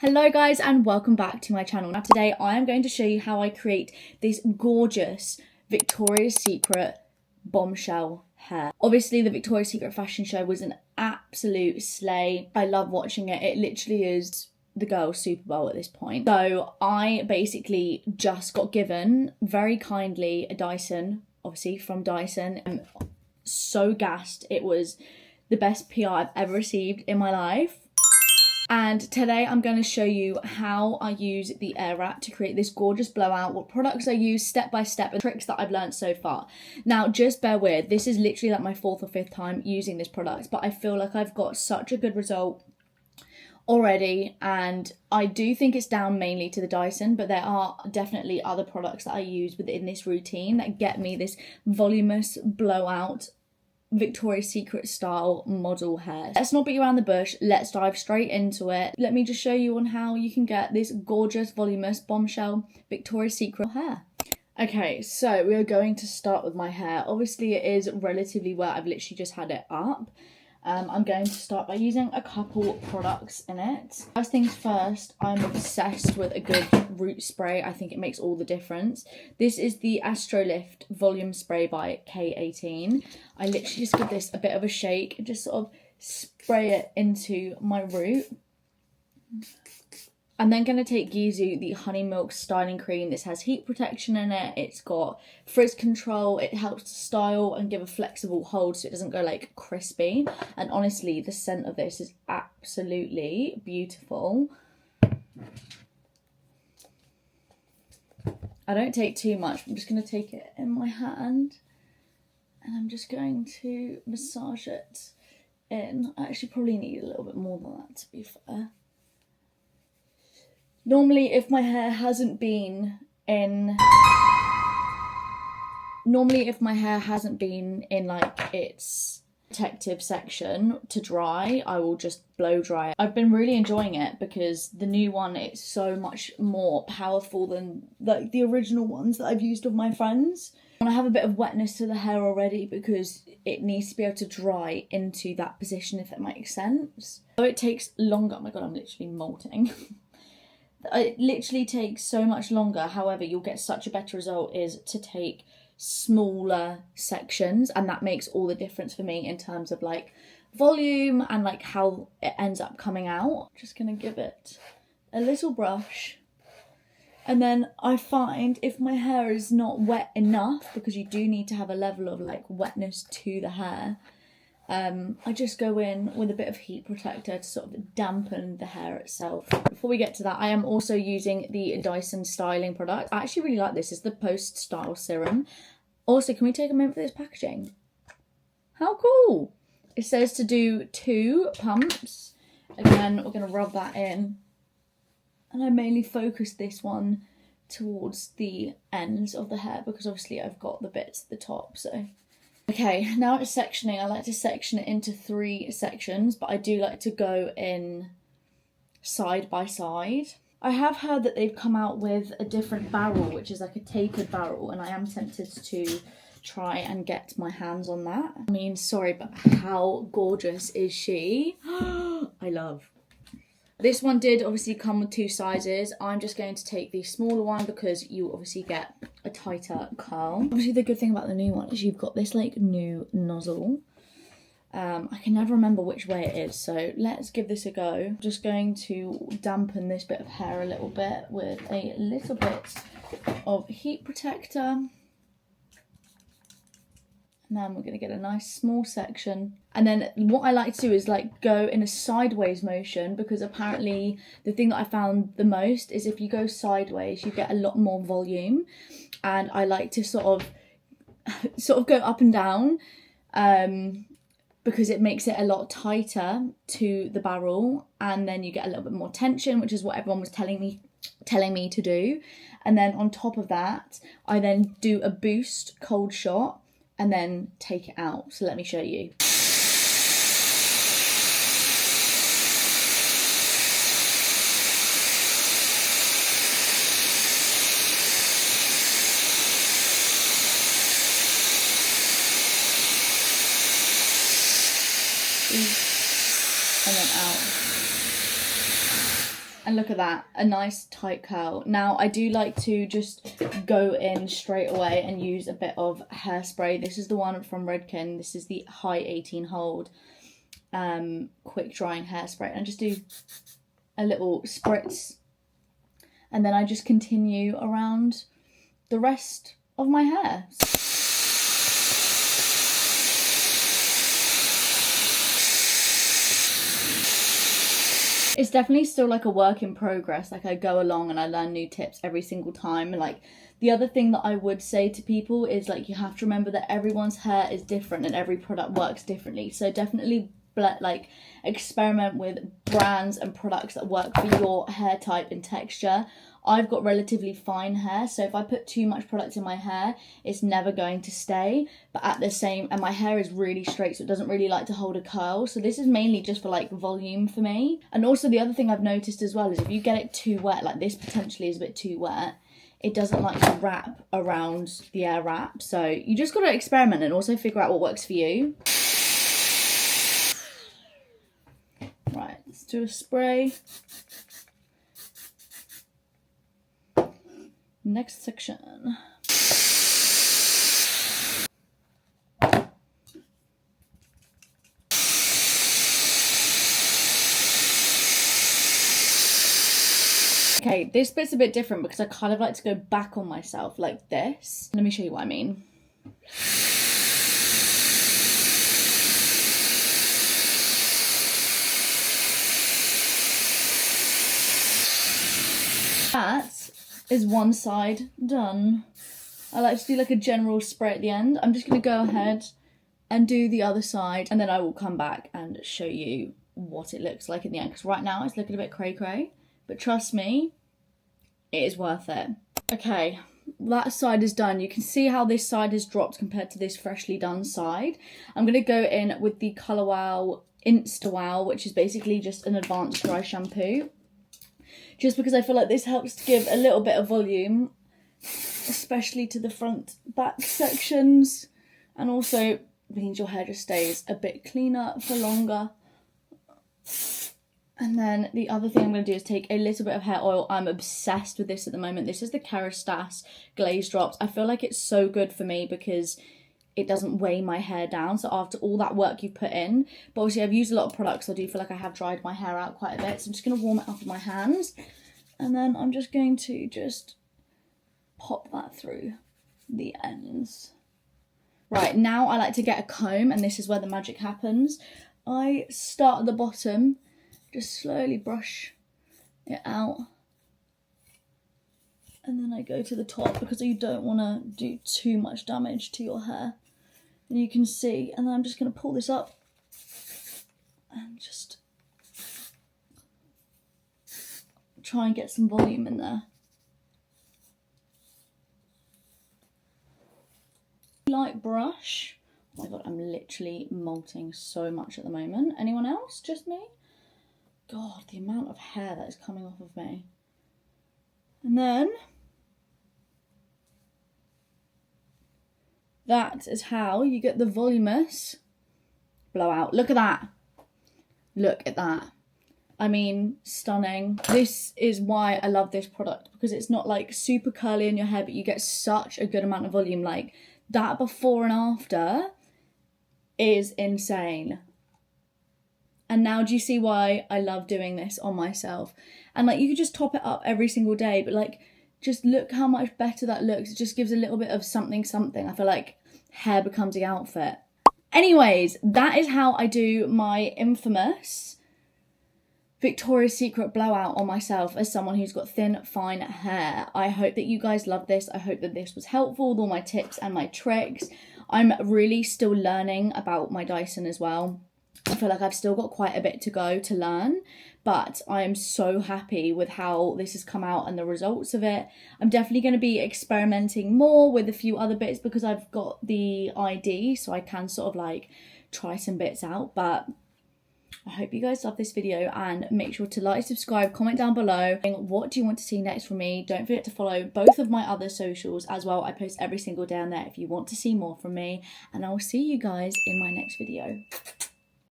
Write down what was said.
Hello guys and welcome back to my channel. Now today I am going to show you how I create this gorgeous Victoria's Secret bombshell hair. Obviously the Victoria's Secret fashion show was an absolute slay. I love watching it. It literally is the girls' Super Bowl at this point. So I basically just got given very kindly a Dyson, obviously from Dyson. I'm so gassed. It was the best PR I've ever received in my life. And today I'm going to show you how I use the air wrap to create this gorgeous blowout, what products I use step by step, and tricks that I've learned so far. Now just bear with, this is literally like my 4th or 5th time using this product, but I feel like I've got such a good result already, and I do think it's down mainly to the Dyson, but there are definitely other products that I use within this routine that get me this voluminous blowout Victoria's Secret style model hair. Let's not beat around the bush, let's dive straight into it. Let me just show you on how you can get this gorgeous voluminous bombshell Victoria's Secret hair. Okay, so we are going to start with my hair. Obviously it is relatively wet, I've literally just had it up. I'm going to start by using a couple products in it. First things first, I'm obsessed with a good root spray. I think it makes all the difference. This is the Astrolift Volume Spray by K18. I literally just give this a bit of a shake and just sort of spray it into my root. I'm then going to take Gizu, the Honey Milk Styling Cream. This has heat protection in it. It's got frizz control. It helps to style and give a flexible hold so it doesn't go like crispy. And honestly, the scent of this is absolutely beautiful. I don't take too much. I'm just going to take it in my hand. And I'm just going to massage it in. I actually probably need a little bit more than that, to be fair. Normally, if my hair hasn't been in like its protective section to dry, I will just blow dry it. I've been really enjoying it because the new one is so much more powerful than like the original ones that I've used with my friends. And I have a bit of wetness to the hair already because it needs to be able to dry into that position, if that makes sense. So it takes longer. Oh my god, I'm literally molting. It literally takes so much longer. However, you'll get such a better result is to take smaller sections, and that makes all the difference for me in terms of like volume and like how it ends up coming out. Just gonna give it a little brush, and then I find if my hair is not wet enough, because you do need to have a level of like wetness to the hair, I just go in with a bit of heat protector to sort of dampen the hair itself. Before we get to that, I am also using the Dyson styling product. I actually really like this. It's the Post Style Serum. Also, can we take a moment for this packaging? How cool! It says to do 2 pumps. Again, we're going to rub that in. And I mainly focus this one towards the ends of the hair because obviously I've got the bits at the top, so... Okay, now it's sectioning. I like to section it into 3 sections, but I do like to go in side by side. I have heard that they've come out with a different barrel, which is like a tapered barrel, and I am tempted to try and get my hands on that. I mean, sorry, but how gorgeous is she? I love. This one did obviously come with 2 sizes. I'm just going to take the smaller one because you obviously get a tighter curl. Obviously the good thing about the new one is you've got this like new nozzle. I can never remember which way it is, so let's give this a go. Just going to dampen this bit of hair a little bit with a little bit of heat protector. And then we're going to get a nice small section. And then what I like to do is like go in a sideways motion, because apparently the thing that I found the most is if you go sideways, you get a lot more volume. And I like to sort of go up and down because it makes it a lot tighter to the barrel. And then you get a little bit more tension, which is what everyone was telling me to do. And then on top of that, I then do a boost cold shot and then take it out. So let me show you. And then out. And look at that, a nice tight curl. Now I do like to just go in straight away and use a bit of hairspray. This is the one from Redken. This is the high 18 hold quick drying hairspray. And I just do a little spritz. And then I just continue around the rest of my hair. It's definitely still like a work in progress. Like I go along and I learn new tips every single time. And like the other thing that I would say to people is like you have to remember that everyone's hair is different and every product works differently. So definitely like experiment with brands and products that work for your hair type and texture. I've got relatively fine hair, so if I put too much product in my hair, it's never going to stay. But and my hair is really straight, so it doesn't really like to hold a curl. So this is mainly just for like volume for me. And also the other thing I've noticed as well is if you get it too wet, like this potentially is a bit too wet, it doesn't like to wrap around the air wrap. So you just got to experiment and also figure out what works for you. Right, let's do a spray. Next section. Okay, this bit's a bit different because I kind of like to go back on myself like this. Let me show you what I mean. That is one side done. I like to do like a general spray at the end. I'm just going to go ahead and do the other side and then I will come back and show you what it looks like in the end, because right now it's looking a bit cray-cray, but trust me, it is worth it. Okay, that side is done. You can see how this side has dropped compared to this freshly done side. I'm going to go in with the Colour Wow Insta Wow, which is basically just an advanced dry shampoo. Just because I feel like this helps to give a little bit of volume, especially to the front back sections, and also means your hair just stays a bit cleaner for longer. And then the other thing I'm going to do is take a little bit of hair oil. I'm obsessed with this at the moment. This is the Kerastase Glaze Drops. I feel like it's so good for me because it doesn't weigh my hair down. So after all that work you've put in, but obviously I've used a lot of products, so I do feel like I have dried my hair out quite a bit. So I'm just going to warm it up with my hands. And then I'm just going to pop that through the ends. Right, now I like to get a comb, and this is where the magic happens. I start at the bottom, just slowly brush it out. And then I go to the top because you don't want to do too much damage to your hair. And you can see, and then I'm just going to pull this up and just try and get some volume in there. Light brush. Oh my god, I'm literally molting so much at the moment. Anyone else? Just me? God, the amount of hair that is coming off of me. And then that is how you get the voluminous blowout. Look at that. Look at that. I mean, stunning. This is why I love this product, because it's not like super curly in your hair, but you get such a good amount of volume. Like that before and after is insane. And now do you see why I love doing this on myself? And like you could just top it up every single day, but like just look how much better that looks. It just gives a little bit of something. I feel like hair becomes the outfit. Anyways, that is how I do my infamous Victoria's Secret blowout on myself as someone who's got thin, fine hair. I hope that you guys love this. I hope that this was helpful with all my tips and my tricks. I'm really still learning about my Dyson as well. I feel like I've still got quite a bit to go to learn, but I am so happy with how this has come out and the results of it. I'm definitely going to be experimenting more with a few other bits because I've got the ID, so I can sort of like try some bits out. But I hope you guys love this video, and make sure to like, subscribe, comment down below. What do you want to see next from me? Don't forget to follow both of my other socials as well. I post every single day on there if you want to see more from me, and I will see you guys in my next video.